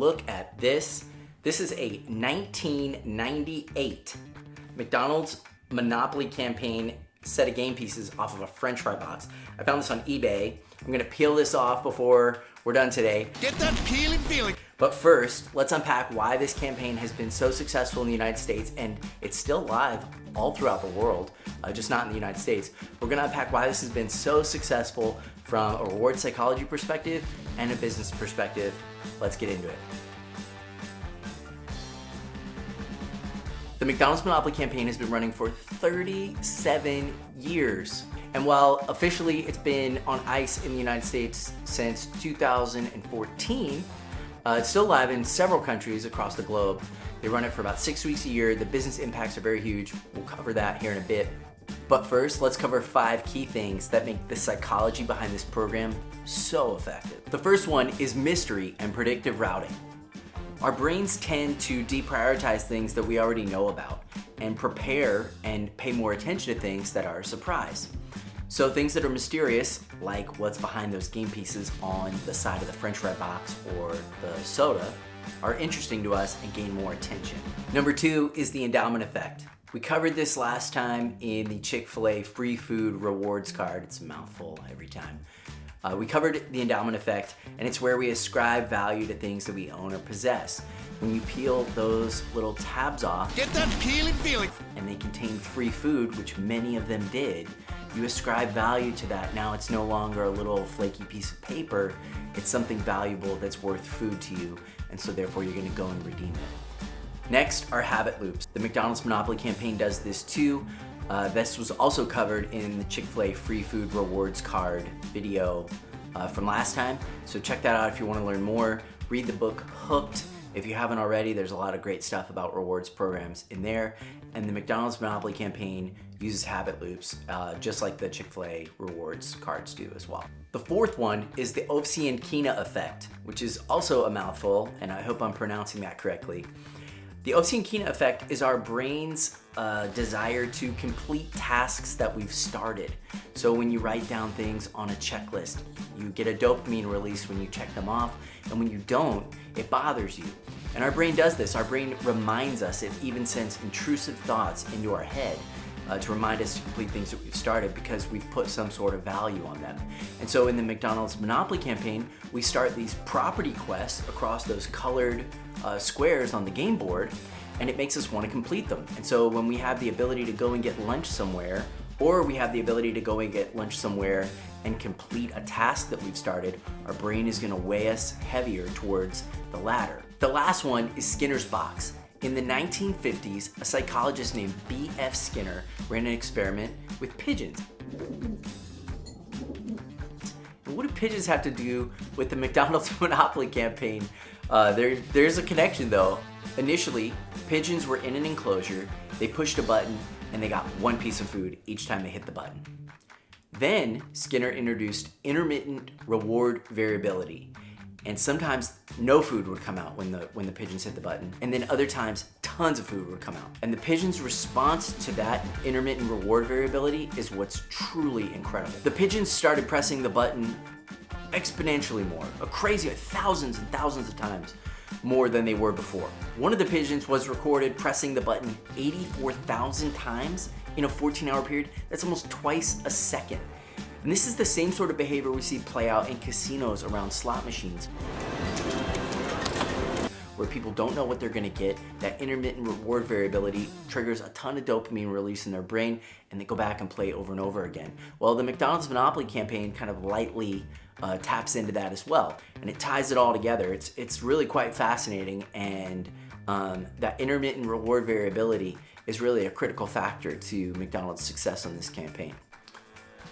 look at this. This is a 1998 McDonald's Monopoly campaign set of game pieces off of a French fry box. I found this on eBay. I'm gonna peel this off before we're done today. Get that peeling feeling. But first, let's unpack why this campaign has been so successful in the United States, and it's still live all throughout the world, just not in the United States. We're gonna unpack why this has been so successful from a reward psychology perspective and a business perspective. Let's get into it. The McDonald's Monopoly campaign has been running for 37 years. And while officially it's been on ice in the United States since 2014, it's still live in several countries across the globe. They run it for about 6 weeks a year. The business impacts are very huge. We'll cover that here in a bit. But first, let's cover 5 key things that make the psychology behind this program so effective. The first one is mystery and predictive routing. Our brains tend to deprioritize things that we already know about and prepare and pay more attention to things that are a surprise. So things that are mysterious, like what's behind those game pieces on the side of the French fry box or the soda, are interesting to us and gain more attention. Number 2 is the endowment effect. We covered this last time in the Chick-fil-A free food rewards card. It's a mouthful every time. We covered the endowment effect, and it's where we ascribe value to things that we own or possess. When you peel those little tabs off, Get that peeling feeling. and they contain free food, which many of them did, you ascribe value to that. Now it's no longer a little flaky piece of paper, it's something valuable that's worth food to you, and so therefore you're gonna go and redeem it. Next are habit loops. The McDonald's Monopoly campaign does this too. This was also covered in the Chick-fil-A free food rewards card video from last time. So check that out if you want to learn more. Read the book Hooked. If you haven't already, there's a lot of great stuff about rewards programs in there. And the McDonald's Monopoly campaign uses habit loops, just like the Chick-fil-A rewards cards do as well. The fourth one is the Ovsiankina Effect, which is also a mouthful, and I hope I'm pronouncing that correctly. The Ovsiankina Effect is our brain's desire to complete tasks that we've started. So when you write down things on a checklist, you get a dopamine release when you check them off, and when you don't, it bothers you. And our brain does this. Our brain reminds us, it even sends intrusive thoughts into our head to remind us to complete things that we've started because we've put some sort of value on them. And so in the McDonald's Monopoly campaign, we start these property quests across those colored squares on the game board, and it makes us want to complete them. And so when we have the ability to go and get lunch somewhere, or we have the ability to go and get lunch somewhere and complete a task that we've started, our brain is going to weigh us heavier towards the latter. The last one is Skinner's box. In the 1950s, a psychologist named B.F. Skinner ran an experiment with pigeons. And what do pigeons have to do with the McDonald's Monopoly campaign? There's a connection though. Initially, pigeons were in an enclosure, they pushed a button, and they got one piece of food each time they hit the button. Then Skinner introduced intermittent reward variability. And sometimes no food would come out when the pigeons hit the button. And then other times, tons of food would come out. And the pigeons' response to that intermittent reward variability is what's truly incredible. The pigeons started pressing the button exponentially more, a crazy, thousands and thousands of times more than they were before. One of the pigeons was recorded pressing the button 84,000 times in a 14-hour period. That's almost twice a second. And this is the same sort of behavior we see play out in casinos around slot machines, where people don't know what they're gonna get. That intermittent reward variability triggers a ton of dopamine release in their brain, and they go back and play over and over again. Well, the McDonald's Monopoly campaign kind of lightly taps into that as well, and it ties it all together. It's really quite fascinating, and that intermittent reward variability is really a critical factor to McDonald's success on this campaign.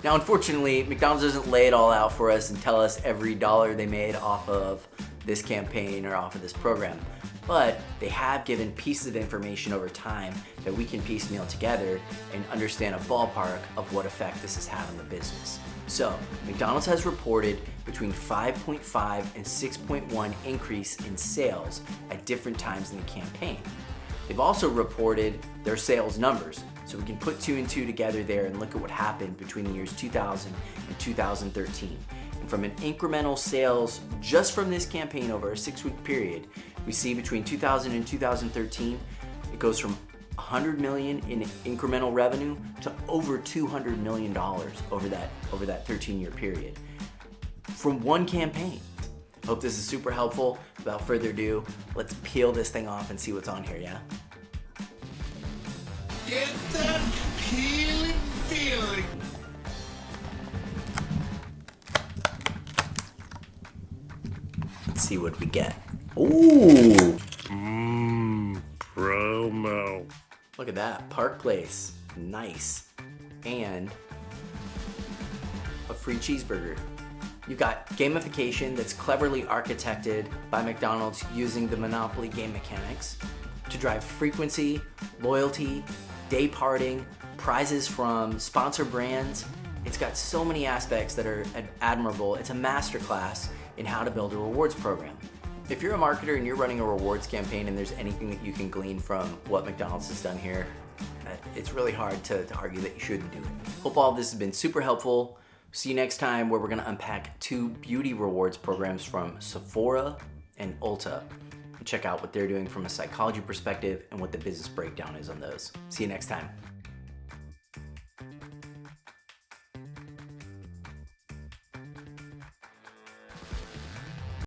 Now, unfortunately, McDonald's doesn't lay it all out for us and tell us every dollar they made off of this campaign or off of this program, but they have given pieces of information over time that we can piecemeal together and understand a ballpark of what effect this has had on the business. So, McDonald's has reported between 5.5 and 6.1 increase in sales at different times in the campaign. They've also reported their sales numbers, so we can put 2 and 2 together there and look at what happened between the years 2000 and 2013. From an incremental sales just from this campaign over a 6-week period, we see between 2000 and 2013, it goes from 100 million in incremental revenue to over $200 million over that 13-year period from one campaign. Hope this is super helpful. Without further ado, let's peel this thing off and see what's on here, yeah? Get that peeling feeling. Let's see what we get. Ooh! Promo. Look at that, Park Place, nice. And a free cheeseburger. You've got gamification that's cleverly architected by McDonald's using the Monopoly game mechanics to drive frequency, loyalty, day parting, prizes from sponsor brands. It's got so many aspects that are admirable. It's a masterclass in how to build a rewards program. If you're a marketer and you're running a rewards campaign and there's anything that you can glean from what McDonald's has done here, it's really hard to argue that you shouldn't do it. Hope all of this has been super helpful. See you next time where we're gonna unpack 2 beauty rewards programs from Sephora and Ulta and check out what they're doing from a psychology perspective and what the business breakdown is on those. See you next time.